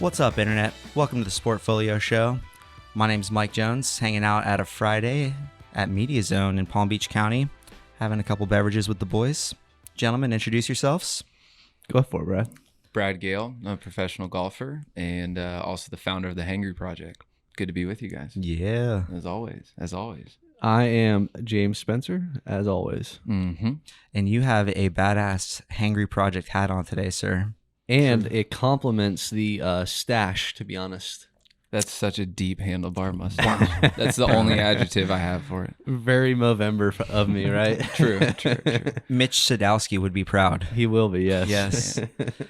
What's up, Internet? Welcome to the Sport Folio show. My name's Mike Jones, hanging out at a Friday at Media Zone in Palm Beach County, having a couple beverages with the boys. Gentlemen, introduce yourselves. Go for it, Brad. Brad Gehl, I'm a professional golfer and also the founder of the Hangry Project. Good to be with you guys. Yeah. As always. I am James Spencer, as always. Mm-hmm. And you have a badass Hangry Project hat on today, sir. And it complements the stash, to be honest. That's such a deep handlebar mustache. That's the only adjective I have for it. Very Movember of me, right? True. Mitch Sadowski would be proud. He will be, yes. Yes.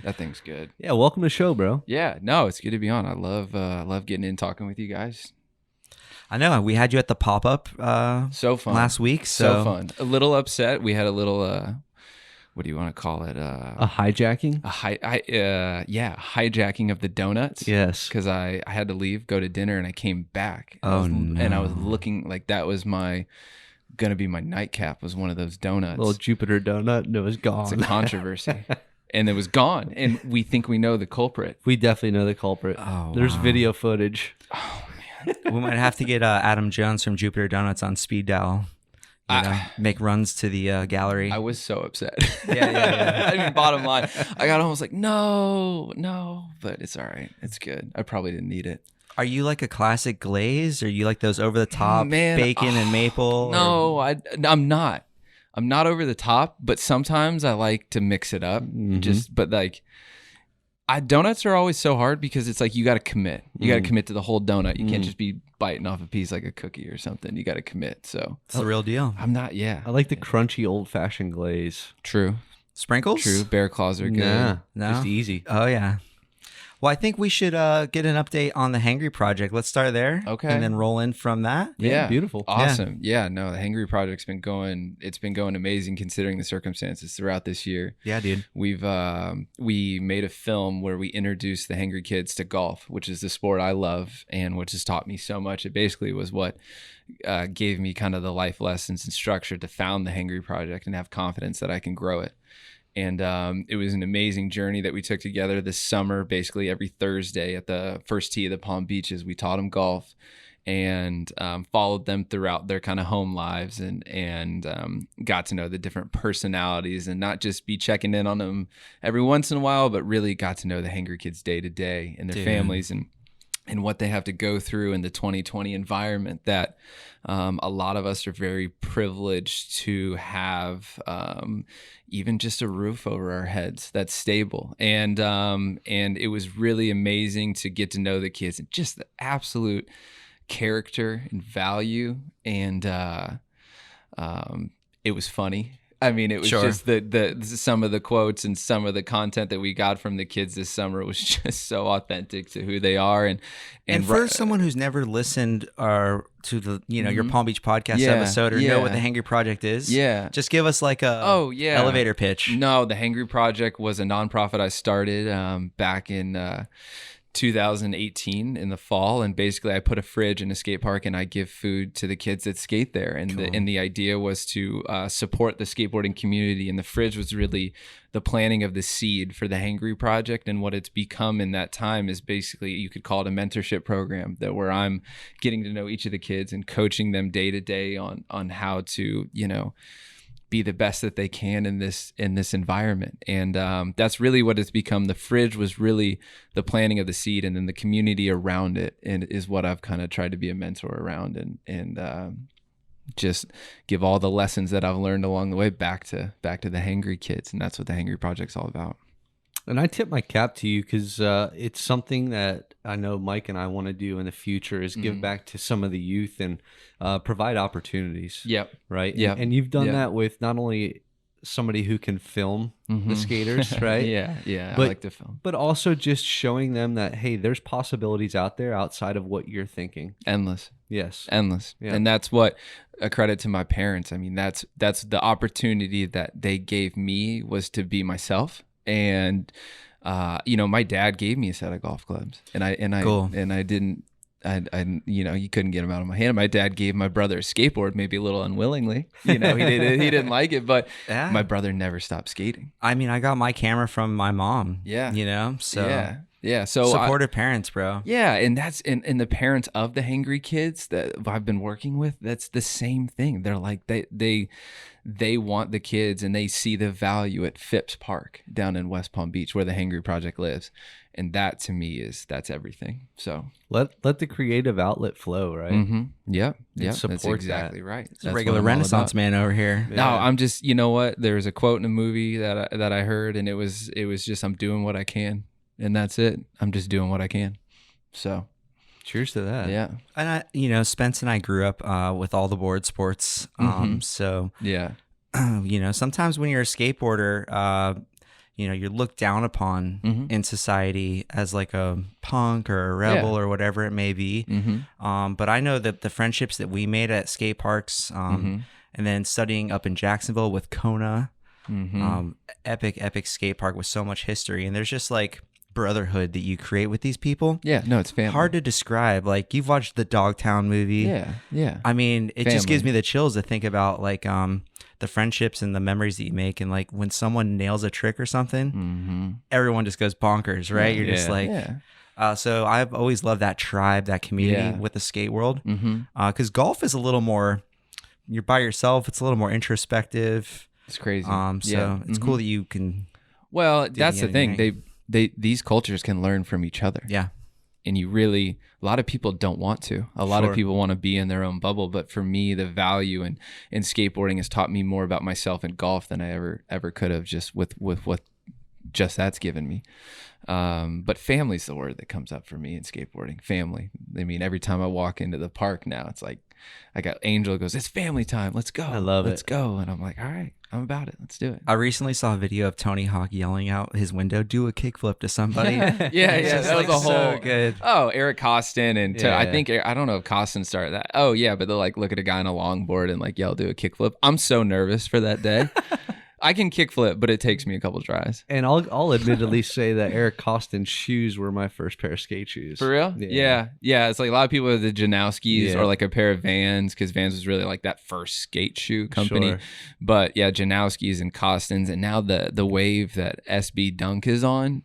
That thing's good. Yeah, welcome to the show, bro. Yeah, no, it's good to be on. I love getting in talking with you guys. I know. We had you at the pop-up So fun. last week. So fun. A little upset. We had a little, what do you want to call it? A hijacking? Hijacking of the donuts. Yes. Because I had to leave, go to dinner, and I came back. No. And I was looking like that was gonna be my nightcap, was one of those donuts. Little Jupiter donut, and it was gone. It's a controversy. And it was gone. And we think we know the culprit. We definitely know the culprit. Oh, There's wow. video footage. We might have to get Adam Jones from Jupiter Donuts on speed dial. Make runs to the gallery. I was so upset. Yeah. I mean, bottom line, I got almost like, no, but it's all right. It's good. I probably didn't need it. Are you like a classic glaze? Or are you like those over-the-top bacon and maple? No, I'm not. I'm not over the top, but sometimes I like to mix it up. Donuts are always so hard because it's like you got to commit. You got to commit to the whole donut. You can't just be biting off a piece like a cookie or something. You got to commit. So It's the real deal. I'm not. Yeah, I like the crunchy old-fashioned glaze. true. Sprinkles? True. Bear claws are good. Nah, No? just easy. Oh, yeah. Well, I think we should get an update on the Hangry Project. Let's start there. Okay. And then roll in from that. Yeah, beautiful. Awesome. Yeah, no, the Hangry Project's been going. It's been going amazing considering the circumstances throughout this year. Yeah, dude. We made a film where we introduced the Hangry kids to golf, which is the sport I love and which has taught me so much. It basically was what gave me kind of the life lessons and structure to found the Hangry Project and have confidence that I can grow it. And it was an amazing journey that we took together this summer. Basically every Thursday at the first tee of the Palm Beaches, we taught them golf and followed them throughout their kind of home lives and got to know the different personalities and not just be checking in on them every once in a while, but really got to know the Hangry kids day to day and their families and what they have to go through in the 2020 environment that a lot of us are very privileged to have even just a roof over our heads that's stable. And it was really amazing to get to know the kids and just the absolute character and value. And it was funny. I mean, it was just the some of the quotes and some of the content that we got from the kids this summer was just so authentic to who they are. And for someone who's never listened to the your Palm Beach podcast episode or know what the Hangry Project is, just give us like a elevator pitch. No, the Hangry Project was a nonprofit I started back in 2018 in the fall, and basically I put a fridge in a skate park and I give food to the kids that skate there, and the idea was to support the skateboarding community, and the fridge was really the planting of the seed for the Hangry Project. And what it's become in that time is basically, you could call it a mentorship program where I'm getting to know each of the kids and coaching them day to day on how to be the best that they can in this environment. And that's really what it's become. The fridge was really the planting of the seed, and then the community around it and is what I've kind of tried to be a mentor around and just give all the lessons that I've learned along the way back to the Hangry kids. And that's what the Hangry Project's all about. And I tip my cap to you because it's something that I know Mike and I want to do in the future is give back to some of the youth and provide opportunities. Yep. Right? Yep. And you've done that with not only somebody who can film the skaters, right? I But- like to film. But also just showing them that, hey, there's possibilities out there outside of what you're thinking. Endless. Yes. Endless. Yeah. And that's what a credit to my parents. I mean, that's the opportunity that they gave me, was to be myself. And my dad gave me a set of golf clubs, and I didn't. You couldn't get them out of my hand. My dad gave my brother a skateboard, maybe a little unwillingly. He didn't like it, but my brother never stopped skating. I mean, I got my camera from my mom. Yeah. So Yeah. So Supportive parents, bro. yeah, and that's and the parents of the hangry kids that I've been working with, that's the same thing. They're like they want the kids, and they see the value at Phipps Park down in West Palm Beach where the Hangry Project lives. And that to me that's everything. So let the creative outlet flow, right? Yep. support That's exactly right. It's a regular Renaissance man over here. No, I'm just, you know what? There was a quote in a movie that I heard, and it was just, I'm doing what I can, and that's it. I'm just doing what I can. So Cheers to that. yeah. And Spence and I grew up with all the board sports. So Yeah. Sometimes when you're a skateboarder, you're looked down upon in society as like a punk or a rebel or whatever it may be. But I know that the friendships that we made at skate parks, and then studying up in Jacksonville with Kona, epic skate park with so much history. And there's just like brotherhood that you create with these people. Yeah, no, it's family. Hard to describe. Like, you've watched the Dogtown movie. Yeah. I mean, it just gives me the chills to think about like the friendships and the memories that you make, and like when someone nails a trick or something, everyone just goes bonkers, right? You're just like, so I've always loved that tribe, that community with the skate world, because golf is a little more, you're by yourself. It's a little more introspective. It's crazy. So it's cool that you can. Well, that's the thing. These cultures can learn from each other. Yeah. And a lot of people don't want to. A lot of people want to be in their own bubble. But for me, the value in skateboarding has taught me more about myself in golf than I ever could have, just with what just that's given me. But family's the word that comes up for me in skateboarding. Family. I mean, every time I walk into the park now, it's like I got Angel goes, "It's family time. Let's go. I love it. Let's go." And I'm like, all right, I'm about it. Let's do it. I recently saw a video of Tony Hawk yelling out his window, "Do a kickflip to somebody." yeah, that was a whole so good. Oh, Eric Costin and I don't know if Costin started that. Oh yeah, but they'll like look at a guy on a longboard and like yell, "Do a kickflip." I'm so nervous for that day. I can kickflip, but it takes me a couple tries. And I'll admittedly say that Eric Costin's shoes were my first pair of skate shoes. For real? Yeah. It's like a lot of people have the Janowskis or like a pair of Vans, because Vans was really like that first skate shoe company. Sure. But yeah, Janowskis and Costins, and now the wave that SB Dunk is on.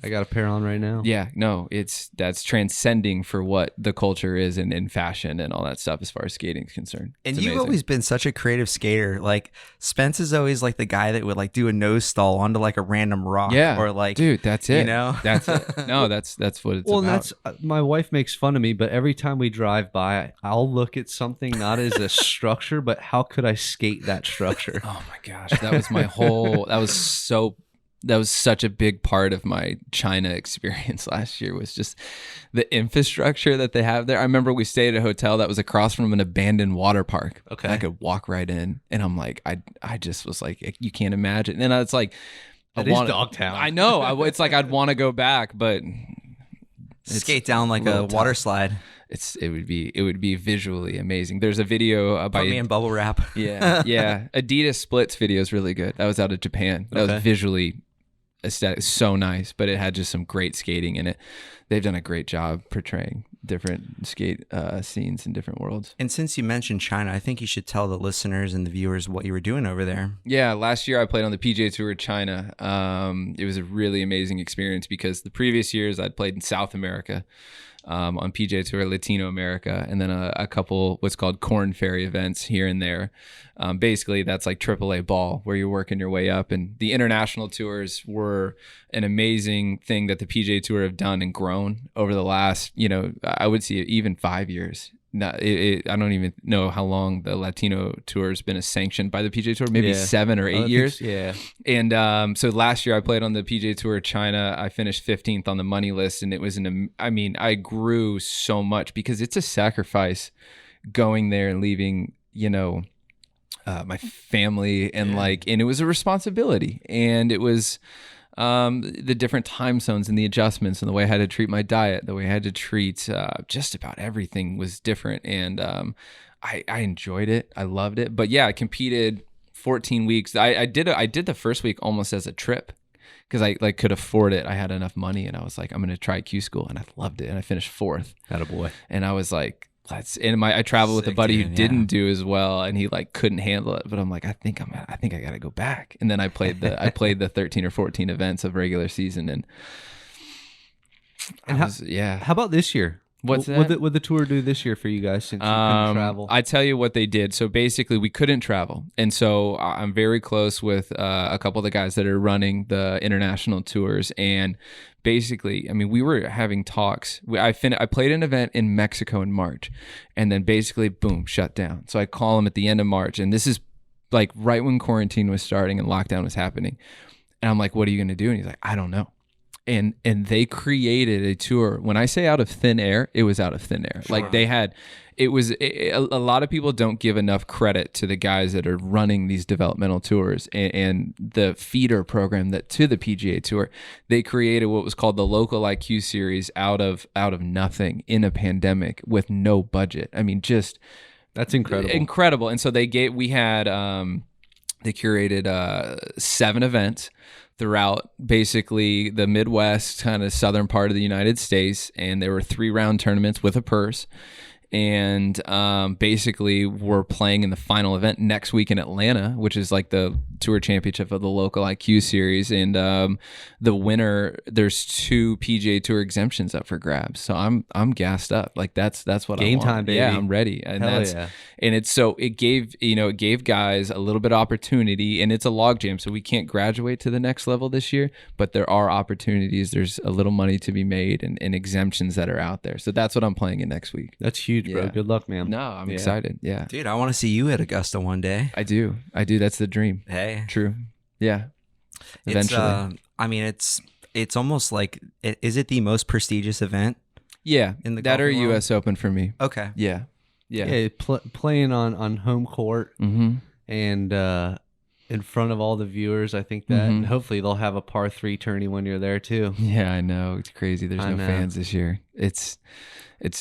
I got a pair on right now. Yeah, no, that's transcending for what the culture is in fashion and all that stuff as far as skating is concerned. And you've always been such a creative skater. Like, Spence is always like the guy that would like do a nose stall onto like a random rock. Yeah, or like, dude, that's it. That's it. No, that's what it's about. That's my wife makes fun of me, but every time we drive by, I'll look at something not as a structure, but how could I skate that structure? Oh my gosh, that was my whole. That was such a big part of my China experience last year, was just the infrastructure that they have there. I remember we stayed at a hotel that was across from an abandoned water park. Okay. I could walk right in, and I'm like, I just was like, you can't imagine. And it's like, it is Dogtown. I know. It's like, I'd want to go back, but skate down like a water slide. It would be visually amazing. There's a video by Put me in bubble wrap. Yeah. Adidas Splits video is really good. That was out of Japan. That was visually aesthetic, so nice, but it had just some great skating in it. They've done a great job portraying different skate scenes in different worlds. And since you mentioned China, I think you should tell the listeners and the viewers what you were doing over there. Yeah, last year I played on the PGA Tour China. It was a really amazing experience, because the previous years I'd played in South America, on PGA Tour Latino America, and then a couple what's called Corn Ferry events here and there. Basically, that's like AAA ball, where you're working your way up. And the international tours were an amazing thing that the PGA Tour have done and grown over the last, I would say even 5 years. I don't even know how long the Latino tour has been sanctioned by the PGA Tour, maybe 7 or 8 years. Yeah. And so last year I played on the PGA Tour China. I finished 15th on the money list, and it was I grew so much, because it's a sacrifice going there and leaving, my family, and and it was a responsibility, and it was the different time zones and the adjustments and the way I had to treat my diet, the way I had to treat just about everything was different. And I enjoyed it. I loved it. But yeah, I competed 14 weeks. I did the first week almost as a trip, because I could afford it. I had enough money, and I was like, I'm going to try Q school, and I loved it. And I finished 4th. Attaboy. And I was like, I traveled with a buddy who didn't do as well, and he couldn't handle it. But I'm like, I think I got to go back. And then I played the 13 or 14 events of regular season, and And how about this year? What's What that? would the tour do this year for you guys since you couldn't travel? I tell you what they did. So basically, we couldn't travel, and so I'm very close with a couple of the guys that are running the international tours. And basically, I mean, we were having talks. I played an event in Mexico in March, and then basically, boom, shut down. So I call him at the end of March, and this is like right when quarantine was starting and lockdown was happening. And I'm like, "What are you going to do?" And he's like, "I don't know." And they created a tour. When I say out of thin air, it was out of thin air. Sure. Like a lot of people don't give enough credit to the guys that are running these developmental tours and the feeder program that to the PGA Tour. They created what was called the Local IQ Series out of nothing in a pandemic with no budget. I mean, just that's incredible. Incredible. And so they curated 7 events throughout basically the Midwest, kind of southern part of the United States. And there were 3-round tournaments with a purse. And basically we're playing in the final event next week in Atlanta, which is like the tour championship of the Local IQ Series. And the winner, there's 2 PGA Tour exemptions up for grabs. So I'm gassed up. Like that's what game I want. time, baby. Yeah, I'm ready. And Hell yeah. And it gave guys a little bit of opportunity, and it's a logjam, so we can't graduate to the next level this year, but there are opportunities. There's a little money to be made and exemptions that are out there. So that's what I'm playing in next week. That's huge, bro. Yeah. Good luck, man. No, I'm excited. Yeah. Dude, I want to see you at Augusta one day. I do. That's the dream. Hey. True. Yeah. Eventually. I mean, it's almost like, is it the most prestigious event? Yeah. In the that or golfing world? US Open for me. Okay. Yeah. Yeah, playing on home court and in front of all the viewers, I think that, and hopefully they'll have a par 3 tourney when you're there too. Yeah, I know. It's crazy. There's no fans this year. It's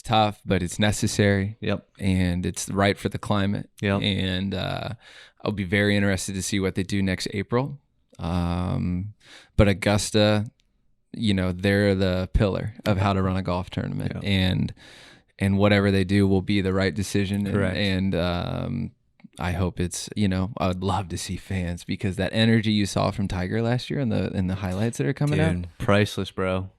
tough, but it's necessary. Yep. And it's right for the climate. Yep. And I'll be very interested to see what they do next April. But Augusta, they're the pillar of how to run a golf tournament. Yep. And whatever they do will be the right decision. Correct. And I hope it's, I'd love to see fans, because that energy you saw from Tiger last year in the highlights that are coming out. Priceless, bro.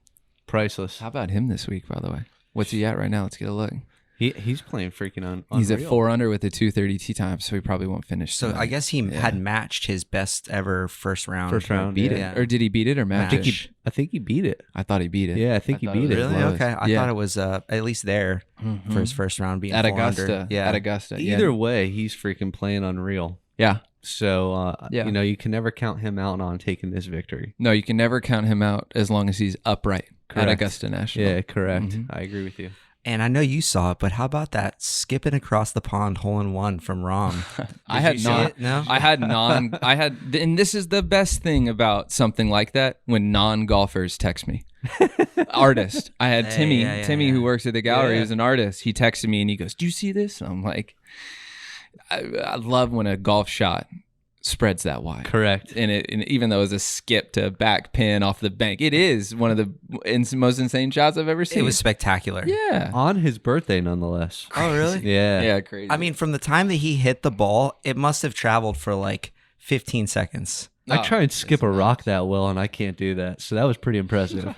Priceless. How about him this week, by the way? What's he at right now? Let's get a look. He's playing freaking unreal. He's at 4 under with a 230 tee time, so he probably won't finish. So tonight. I guess he had matched his best ever first round. Beat it, or did he beat it or match it? I think he beat it. I thought he beat it. Yeah, I think he beat it. Really? Okay. I thought it was at least there for his first round being at 4 Augusta. under. Yeah, at Augusta. Either way, he's freaking playing unreal. Yeah. So you can never count him out on taking this victory. No, you can never count him out as long as he's upright at Augusta National. Yeah, correct. I agree with you. And I know you saw it, but how about that skipping across the pond hole-in-one from Rom? I had and this is the best thing about something like that, when non-golfers text me. Artist. I had Timmy who works at the gallery, who's an artist. He texted me and he goes, "Do you see this?" And I'm like, I love when a golf shot spreads that wide. Correct. And even though it was a skip to back pin off the bank, it is one of the most insane shots I've ever seen. It was spectacular. Yeah. On his birthday, nonetheless. Oh, really? Yeah. Yeah, crazy. I mean, from the time that he hit the ball, it must have traveled for like 15 seconds. I try and skip a rock that well, and I can't do that. So that was pretty impressive.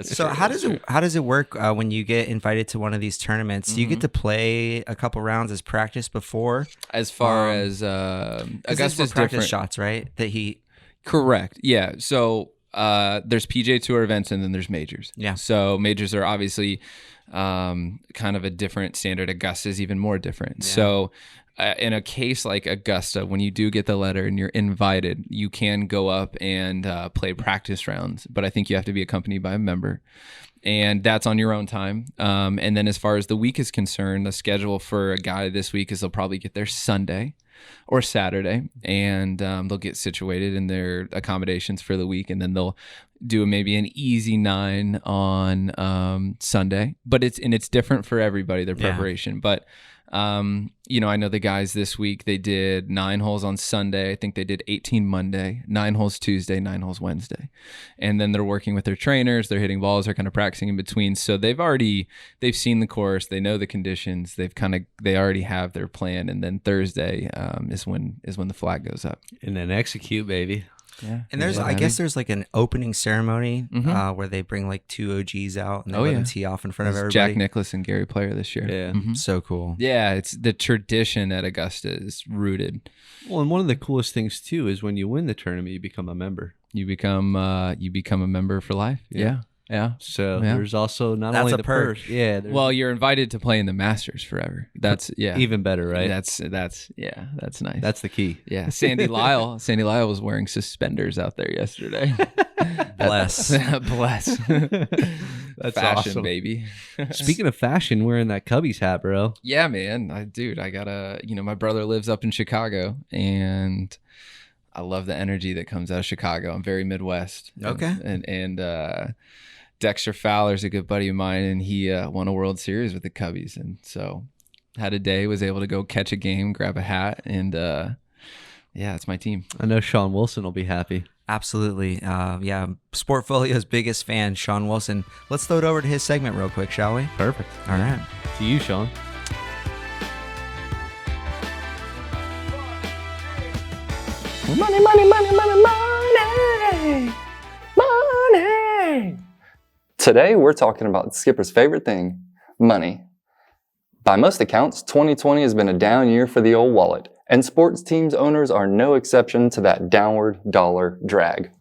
So how does it work when you get invited to one of these tournaments? Do you get to play a couple rounds as practice before? As far as Augusta's practice different shots, right? Correct. Yeah. So there's PGA Tour events and then there's majors. Yeah. So majors are obviously kind of a different standard. Augusta's even more different. Yeah. So in a case like Augusta, when you do get the letter and you're invited, you can go up and play practice rounds. But I think you have to be accompanied by a member. And that's on your own time. And then as far as the week is concerned, the schedule for a guy this week is they'll probably get there Sunday or Saturday, and they'll get situated in their accommodations for the week, and then they'll do maybe an easy 9 on Sunday. But it's different for everybody, their preparation. But I know the guys this week, they did 9 holes on Sunday. I think they did 18 Monday, 9 holes Tuesday, 9 holes Wednesday. And then they're working with their trainers. They're hitting balls. They're kind of practicing in between. So they've seen the course. They know the conditions. They already have their plan. And then Thursday is when the flag goes up. And then execute, baby. Yeah. And there's, Yeah, I guess there's like an opening ceremony where they bring like two OGs out and they let them tee off in front of everybody. Jack Nicklaus and Gary Player this year. Yeah. So cool. Yeah, it's the tradition at Augusta is rooted. Well, and one of the coolest things too is when you win the tournament, you become a member. You become a member for life. Yeah. So there's also not only the perk. purse. Yeah. Well, you're invited to play in the Masters forever. That's even better, right? That's nice. That's the key. Yeah. Sandy Lyle was wearing suspenders out there yesterday. Bless. Bless. That's fashion, awesome. baby. Speaking of fashion, wearing that Cubbies hat, bro. Yeah, man. I gotta, my brother lives up in Chicago and I love the energy that comes out of Chicago. I'm very Midwest. Okay. And Dexter Fowler's a good buddy of mine, and he won a World Series with the Cubbies. And so had a day, was able to go catch a game, grab a hat, and it's my team. I know Sean Wilson will be happy. Absolutely. Sport Folio's biggest fan, Sean Wilson. Let's throw it over to his segment real quick, shall we? Perfect. All right. To you, Sean. Money, money, money, money, money, money. Today, we're talking about Skipper's favorite thing, money. By most accounts, 2020 has been a down year for the old wallet, and sports teams owners are no exception to that downward dollar drag.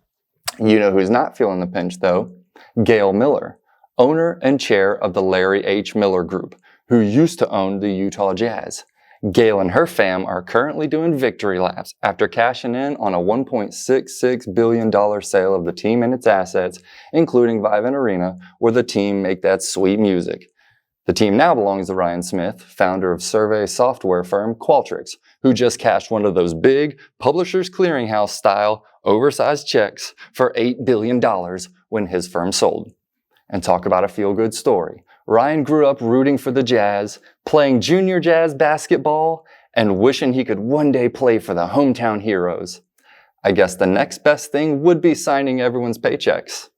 You know who's not feeling the pinch, though? Gehl Miller, owner and chair of the Larry H. Miller Group, who used to own the Utah Jazz. Gehl and her fam are currently doing victory laps after cashing in on a $1.66 billion sale of the team and its assets, including Vivint Arena, where the team make that sweet music. The team now belongs to Ryan Smith, founder of survey software firm Qualtrics, who just cashed one of those big Publishers Clearinghouse style oversized checks for $8 billion when his firm sold. And talk about a feel-good story. Ryan grew up rooting for the Jazz, playing junior Jazz basketball, and wishing he could one day play for the hometown heroes. I guess the next best thing would be signing everyone's paychecks.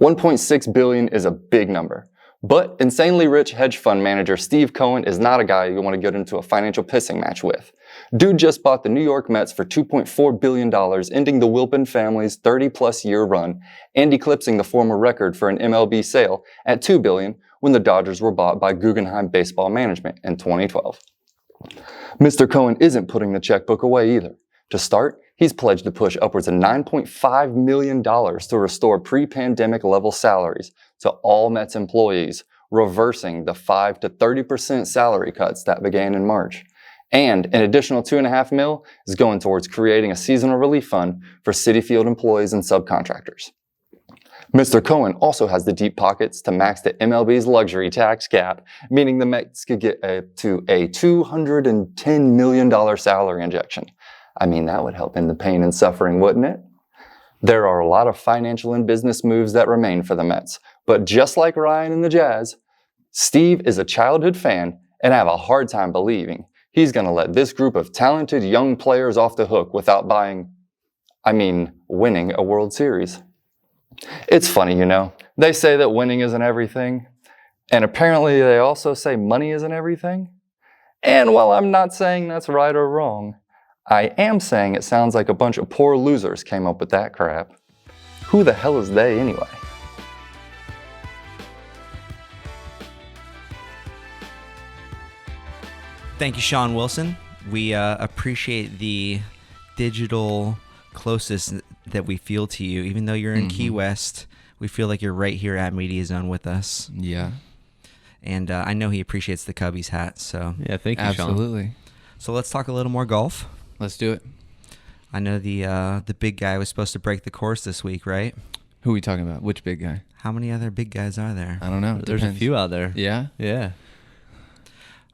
$1.6 billion is a big number, but insanely rich hedge fund manager Steve Cohen is not a guy you want to get into a financial pissing match with. Dude just bought the New York Mets for $2.4 billion, ending the Wilpon family's 30-plus year run and eclipsing the former record for an MLB sale at $2 billion when the Dodgers were bought by Guggenheim Baseball Management in 2012. Mr. Cohen isn't putting the checkbook away either. To start, he's pledged to push upwards of $9.5 million to restore pre-pandemic level salaries to all Mets employees, reversing the 5 to 30% salary cuts that began in March. And an additional $2.5 million is going towards creating a seasonal relief fund for Citi Field employees and subcontractors. Mr. Cohen also has the deep pockets to max the MLB's luxury tax cap, meaning the Mets could get to a $210 million salary injection. I mean, that would help end the pain and suffering, wouldn't it? There are a lot of financial and business moves that remain for the Mets, but just like Ryan and the Jazz, Steve is a childhood fan, and I have a hard time believing he's going to let this group of talented young players off the hook without winning a World Series. It's funny, they say that winning isn't everything, and apparently they also say money isn't everything. And while I'm not saying that's right or wrong, I am saying it sounds like a bunch of poor losers came up with that crap. Who the hell is they anyway? Thank you, Sean Wilson. We appreciate the digital closest that we feel to you. Even though you're in Key West, we feel like you're right here at Media Zone with us. Yeah. And I know he appreciates the Cubbies hat. So Yeah, thank you, Sean. Absolutely. So let's talk a little more golf. Let's do it. I know the big guy was supposed to break the course this week, right? Who are we talking about? Which big guy? How many other big guys are there? I don't know. There's a few out there. Yeah? Yeah.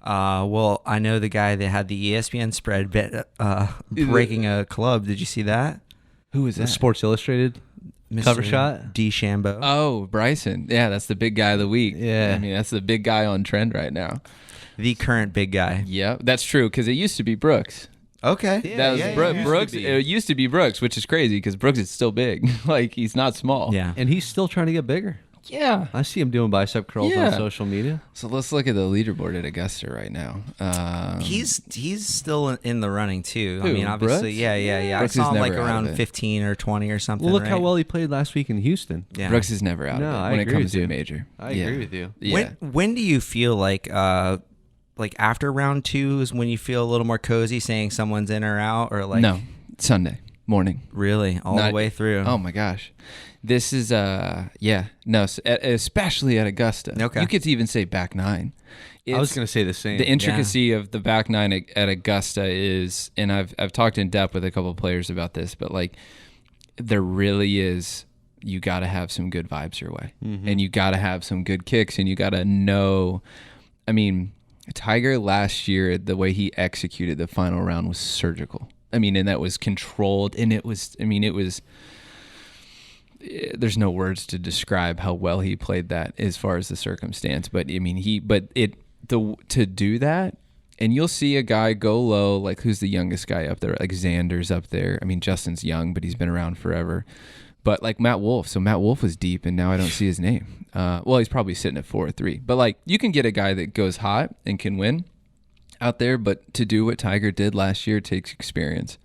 Well, I know the guy that had the ESPN spread bet breaking a club. Did you see that? Who is The that? Sports Illustrated cover shot. DeChambeau. Oh, Bryson. Yeah, that's the big guy of the week. Yeah. I mean, that's the big guy on trend right now. The current big guy. Yeah, that's true, because it used to be Brooks. Okay. That was Brooks. It used to be Brooks, which is crazy because Brooks is still big. Like, he's not small. Yeah. And he's still trying to get bigger. Yeah. I see him doing bicep curls Yeah. on social media. So let's look at the leaderboard at Augusta right now. He's still in the running too. I Who, mean, obviously, Brooks? yeah. Brooks I saw is him like never out around of it. 15 or 20 or something. Well, look right? how well he played last week in Houston. Yeah. Brooks is never out No, of it I when it agree comes with to you. a major. I agree with you. Yeah. When do you feel like after round 2 is when you feel a little more cozy saying someone's in or out, or like No, Sunday morning. really all the way through? Oh my gosh. This is especially at Augusta. Okay. You could even say back nine. I was going to say the same. The intricacy of the back nine at Augusta is, and I've talked in depth with a couple of players about this, but like there really is, you got to have some good vibes your way, and you got to have some good kicks, and you got to know. I mean, Tiger last year, the way he executed the final round was surgical. I mean, and that was controlled, and it was. I mean, it was. There's no words to describe how well he played that as far as the circumstance, but I mean, to do that, and you'll see a guy go low, like who's the youngest guy up there? Like Xander's up there. I mean, Justin's young, but he's been around forever. But like Matt Wolff, so Matt Wolff was deep, and now I don't see his name. Well, he's probably sitting at 4 or 3. But like you can get a guy that goes hot and can win out there, but to do what Tiger did last year takes experience,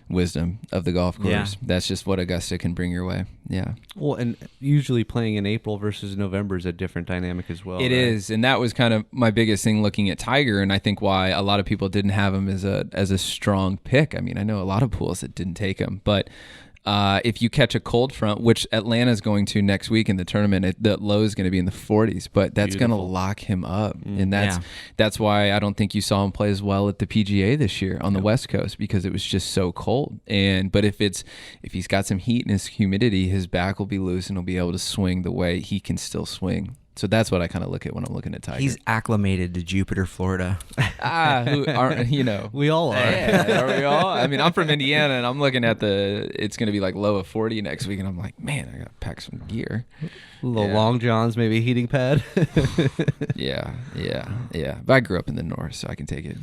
wisdom of the golf course. Yeah. That's just what Augusta can bring your way. Yeah. Well, and usually playing in April versus November is a different dynamic as well. It is, and that was kind of my biggest thing looking at Tiger, and I think why a lot of people didn't have him as a strong pick. I mean, I know a lot of pools that didn't take him, but if you catch a cold front, which Atlanta's going to next week in the tournament, the low is going to be in the 40s, but that's going to lock him up, and that's why I don't think you saw him play as well at the PGA this year on the West Coast, because it was just so cold. But if he's got some heat and his humidity, his back will be loose and he'll be able to swing the way he can still swing. So that's what I kind of look at when I'm looking at Tiger. He's acclimated to Jupiter, Florida. Who aren't, We all are. Yeah, are we all? I mean, I'm from Indiana, and I'm looking at it's going to be like low of 40 next week, and I'm like, man, I got to pack some gear. Little long johns, maybe a heating pad. Yeah. But I grew up in the north, so I can take it.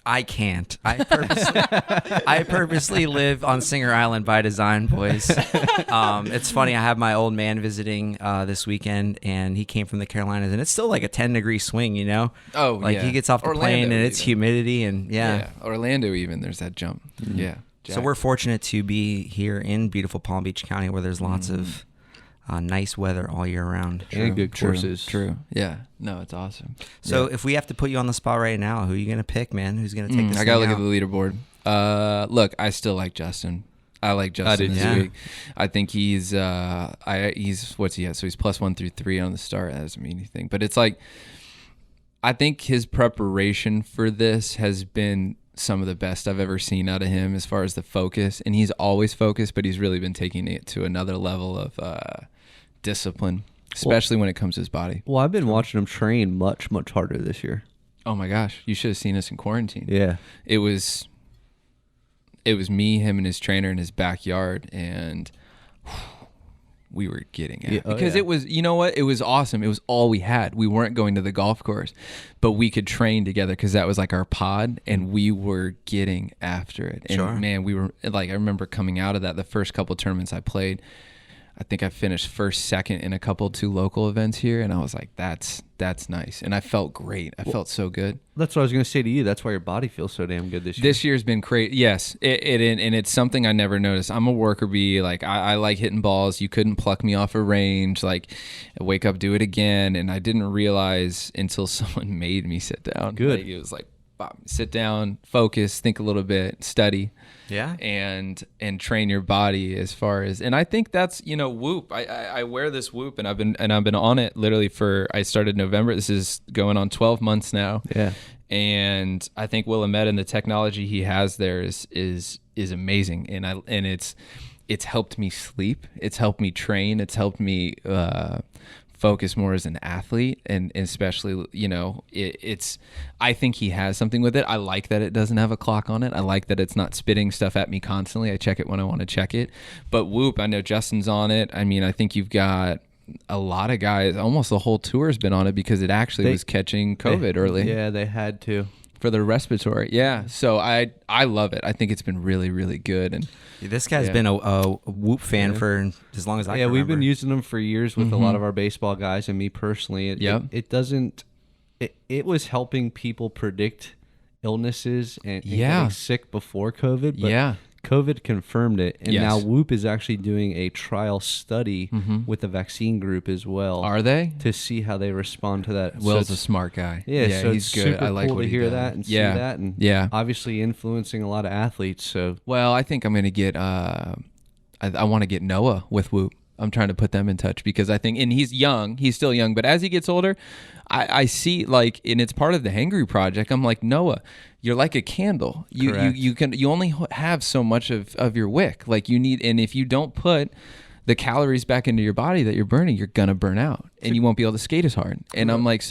I can't. I purposely live on Singer Island by design, boys. It's funny. I have my old man visiting this weekend, and he came from the Carolinas, and it's still like a 10-degree swing, you know? Oh, like yeah. he gets off the Orlando plane, and it's even. humidity, and yeah. Orlando even, there's that jump. Yeah. So we're fortunate to be here in beautiful Palm Beach County, where there's lots of nice weather all year round. And good courses. True. Yeah. No, it's awesome. So if we have to put you on the spot right now, who are you going to pick, man? Who's going to take this I got to thing look out? at the leaderboard. Look, I still like Justin. I like Justin this week. I think he's what's he at? So he's +1 through 3 on the start. That doesn't mean anything. But it's like, I think his preparation for this has been some of the best I've ever seen out of him as far as the focus. And he's always focused, but he's really been taking it to another level of discipline, especially when it comes to his body. Well, I've been watching him train much, much harder this year. Oh my gosh, you should have seen us in quarantine. Yeah. It was me, him, and his trainer in his backyard, and we were getting it. Because it was, you know what? It was awesome. It was all we had. We weren't going to the golf course, but we could train together because that was like our pod, and we were getting after it. And man, we were like, I remember coming out of that, the first couple tournaments I played, I think I finished first, second in a couple 2 local events here, and I was like, that's nice. And I felt great. I felt so good. That's what I was going to say to you. That's why your body feels so damn good this year. This year's been great. Yes, and it's something I never noticed. I'm a worker bee. Like I like hitting balls. You couldn't pluck me off a range. Like I wake up, do it again, and I didn't realize until someone made me sit down. Good. Like, it was like, sit down, focus, think a little bit, study. Yeah. And train your body as far as, and I think that's, Whoop. I wear this Whoop, and I've been on it literally I started November. This is going on 12 months now. Yeah. And I think Willamette and the technology he has there is amazing. And it's helped me sleep. It's helped me train. It's helped me focus more as an athlete, and especially, I think he has something with it. I like that it doesn't have a clock on it. I like that it's not spitting stuff at me constantly. I check it when I want to check it. But Whoop, I know Justin's on it. I mean, I think you've got a lot of guys, almost the whole tour has been on it because it actually was catching COVID early. Yeah, they had to. for the respiratory. Yeah. So I love it. I think it's been really, really good. And This guy's been a Whoop fan for as long as I can remember. we've been using them for years with a lot of our baseball guys and me personally. It was helping people predict illnesses and getting sick before COVID. But COVID confirmed it, and now Whoop is actually doing a trial study with the vaccine group as well. Are they? To see how they respond to that. Will's a smart guy. Yeah, so he's it's good. super I like cool what to he hear does. that and see that, and obviously influencing a lot of athletes. So well, I think I'm gonna get. I want to get Noah with Whoop. I'm trying to put them in touch because I think, and he's young, he's still young, but as he gets older, I see like, and it's part of the Hangry Project. I'm like, Noah, you're like a candle. You only have so much of your wick. Like you need, and if you don't put the calories back into your body that you're burning, you're gonna burn out and you won't be able to skate as hard. And I'm like,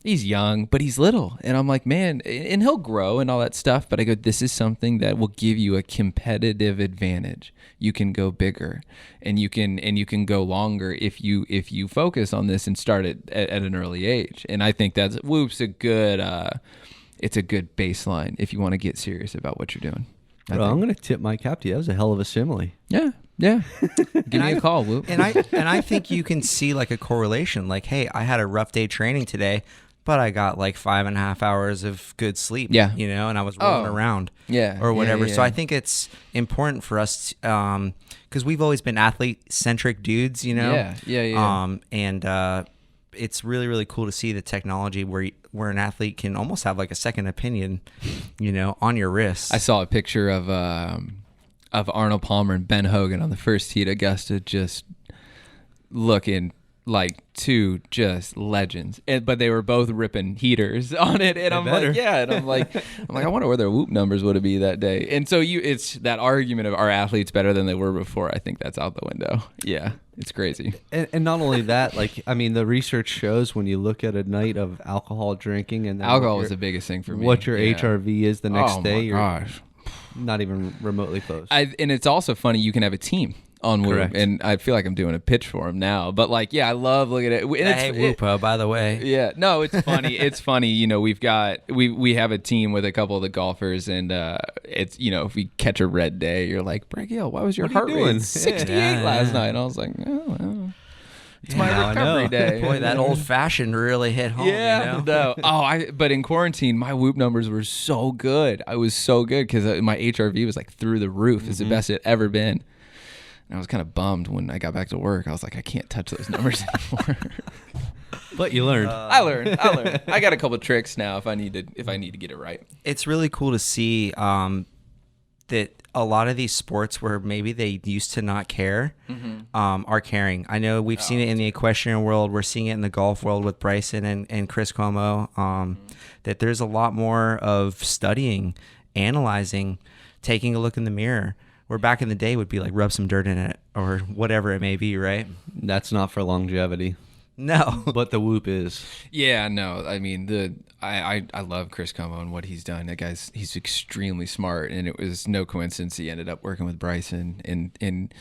he's young, but he's little. And I'm like, man, and he'll grow and all that stuff. But I go, this is something that will give you a competitive advantage. You can go bigger and you can go longer if you focus on this and start it at an early age. And I think that's Whoop's a good, it's a good baseline if you want to get serious about what you're doing. I'm going to tip my cap to you. That was a hell of a simile. Yeah. Give me a call, Whoop. And I think you can see like a correlation. Like, hey, I had a rough day training today, but I got like 5.5 hours of good sleep. Yeah. And I was rolling around. Yeah. Or whatever. Yeah. So I think it's important for us because we've always been athlete-centric dudes, Yeah. And it's really, really cool to see the technology where an athlete can almost have like a second opinion, on your wrist. I saw a picture of Arnold Palmer and Ben Hogan on the first tee at Augusta, just looking like two just legends. But they were both ripping heaters on it, and I'm like, I wonder where their Whoop numbers would be that day. And so it's that argument of are athletes better than they were before? I think that's out the window. Yeah, it's crazy. And not only that, the research shows when you look at a night of alcohol drinking and alcohol was the biggest thing for me. What your HRV is the next day, you're not even remotely close. And it's also funny, you can have a team on Whoop. Correct. And I feel like I'm doing a pitch for him now. But I love looking at it. Hey, Whoop, by the way. Yeah. No, it's funny. It's funny. We have a team with a couple of the golfers, and it's, if we catch a red day, you're like, Gehl, why was your heart rate 68 last night? And I was like, oh, well. It's my recovery day. Boy, that old fashioned really hit home. Yeah, no. But in quarantine, my Whoop numbers were so good. I was so good because my HRV was like through the roof. It's the best it ever been. And I was kind of bummed when I got back to work. I was like, I can't touch those numbers anymore. But you learned. I learned. I got a couple tricks now if I need to get it right. It's really cool to see that a lot of these sports where maybe they used to not care are caring. I know we've seen it in the equestrian world. We're seeing it in the golf world with Bryson and Chris Cuomo, that there's a lot more of studying, analyzing, taking a look in the mirror. Where back in the day would be like rub some dirt in it or whatever it may be, right? That's not for longevity. No. But the Whoop is. Yeah, no. I mean, I love Chris Cuomo and what he's done. That he's extremely smart, and it was no coincidence he ended up working with Bryson. And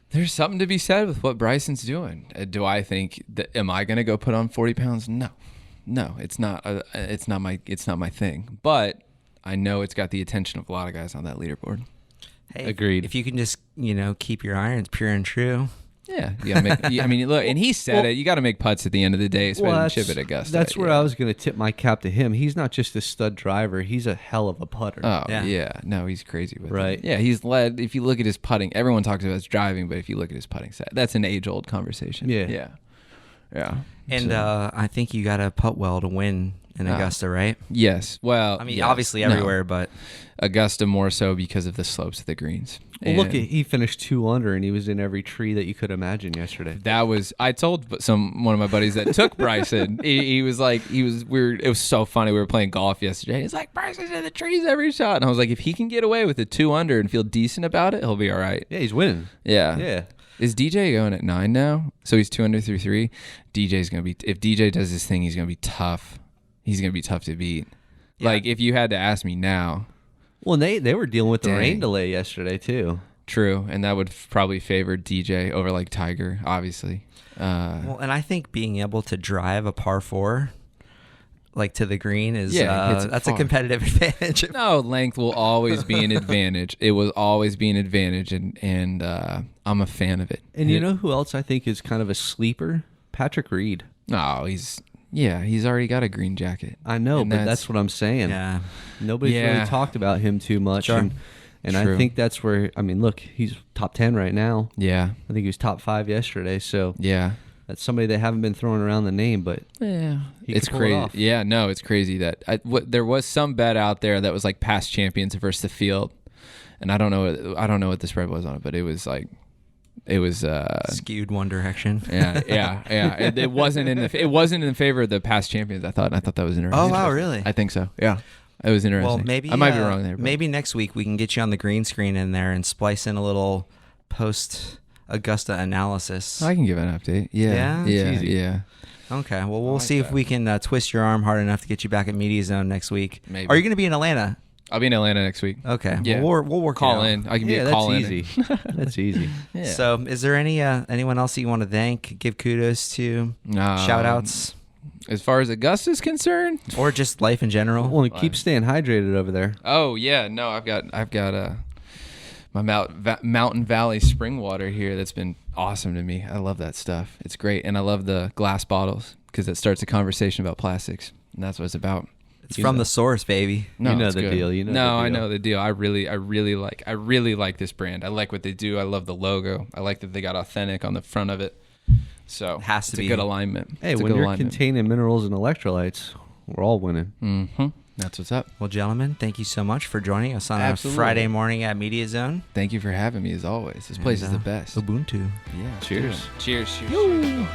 there's something to be said with what Bryson's doing. Do I think that am I going to go put on 40 pounds? No, it's not. It's not my thing. But I know it's got the attention of a lot of guys on that leaderboard. Hey, agreed. If you can just, keep your irons pure and true. Yeah, you gotta make. Look, and he said it. You got to make putts at the end of the day, especially chip at Augusta. That's where I was going to tip my cap to him. He's not just a stud driver; he's a hell of a putter. Oh yeah, no, he's crazy with right. it. Yeah, he's led. If you look at his putting, everyone talks about his driving, but if you look at his putting set, that's an age-old conversation. Yeah. And I think you got to putt well to win in Augusta, right? Yes. Well, obviously everywhere, but Augusta more so because of the slopes of the greens. Well, look, he finished 2 under, and he was in every tree that you could imagine yesterday. I told one of my buddies that took Bryson. It was so funny. We were playing golf yesterday. He's like, Bryson's in the trees every shot, and I was like, if he can get away with a 2 under and feel decent about it, he'll be all right. Yeah, he's winning. Yeah. Is DJ going at 9 now? So he's 2 under through 3. DJ's gonna be. If DJ does his thing, he's gonna be tough. He's gonna be tough to beat. Yeah. Like if you had to ask me now. Well, they were dealing with the rain delay yesterday too. True, and that would probably favor DJ over like Tiger, obviously. And I think being able to drive a par 4, like to the green is that's far. a competitive advantage. No, length will always be an advantage. It will always be an advantage, and I'm a fan of it. And you know who else I think is kind of a sleeper? Patrick Reed. No, he's already got a green jacket. I know, but that's what I'm saying. Yeah. Nobody's really talked about him too much. Sure. And I think that's where, I mean, look, he's top 10 right now. Yeah. I think he was top 5 yesterday. So yeah, that's somebody they haven't been throwing around the name, but it's crazy. Yeah, no, it's crazy that there was some bet out there that was like past champions versus the field, and I don't know what the spread was on it, but it was skewed one direction. Yeah. It wasn't in favor of the past champions. I thought that was interesting. Oh wow, really? I think so. Yeah. It was interesting. Well, maybe I might be wrong there. But. Maybe next week we can get you on the green screen in there and splice in a little post Augusta analysis. I can give an update. Yeah. Yeah. Okay. Well, we'll see if we can twist your arm hard enough to get you back at Media Zone next week. Maybe. Are you going to be in Atlanta? I'll be in Atlanta next week. Okay. Yeah. Well, we'll work call it out. in. I can be a call in. That's easy. That's easy. Yeah. So, is there anyone else that you want to thank, give kudos to, shout outs? As far as Augusta's concerned, or just life in general? Well, keep staying hydrated over there. Oh yeah, no, I've got my Mountain Valley spring water here that's been awesome to me. I love that stuff. It's great, and I love the glass bottles because it starts a conversation about plastics, and that's what it's about. It's from the source, baby. No, you know it's the good. deal. You know. No, the deal. I know the deal. I really like this brand. I like what they do. I love the logo. I like that they got authentic on the front of it. So it has to be a good alignment. Hey, when you're containing minerals and electrolytes, we're all winning. Mm-hmm. That's what's up. Well, gentlemen, thank you so much for joining us on a Friday morning at Media Zone. Thank you for having me as always. This place is the best. Ubuntu. Yeah. Cheers. Cheers. Cheers.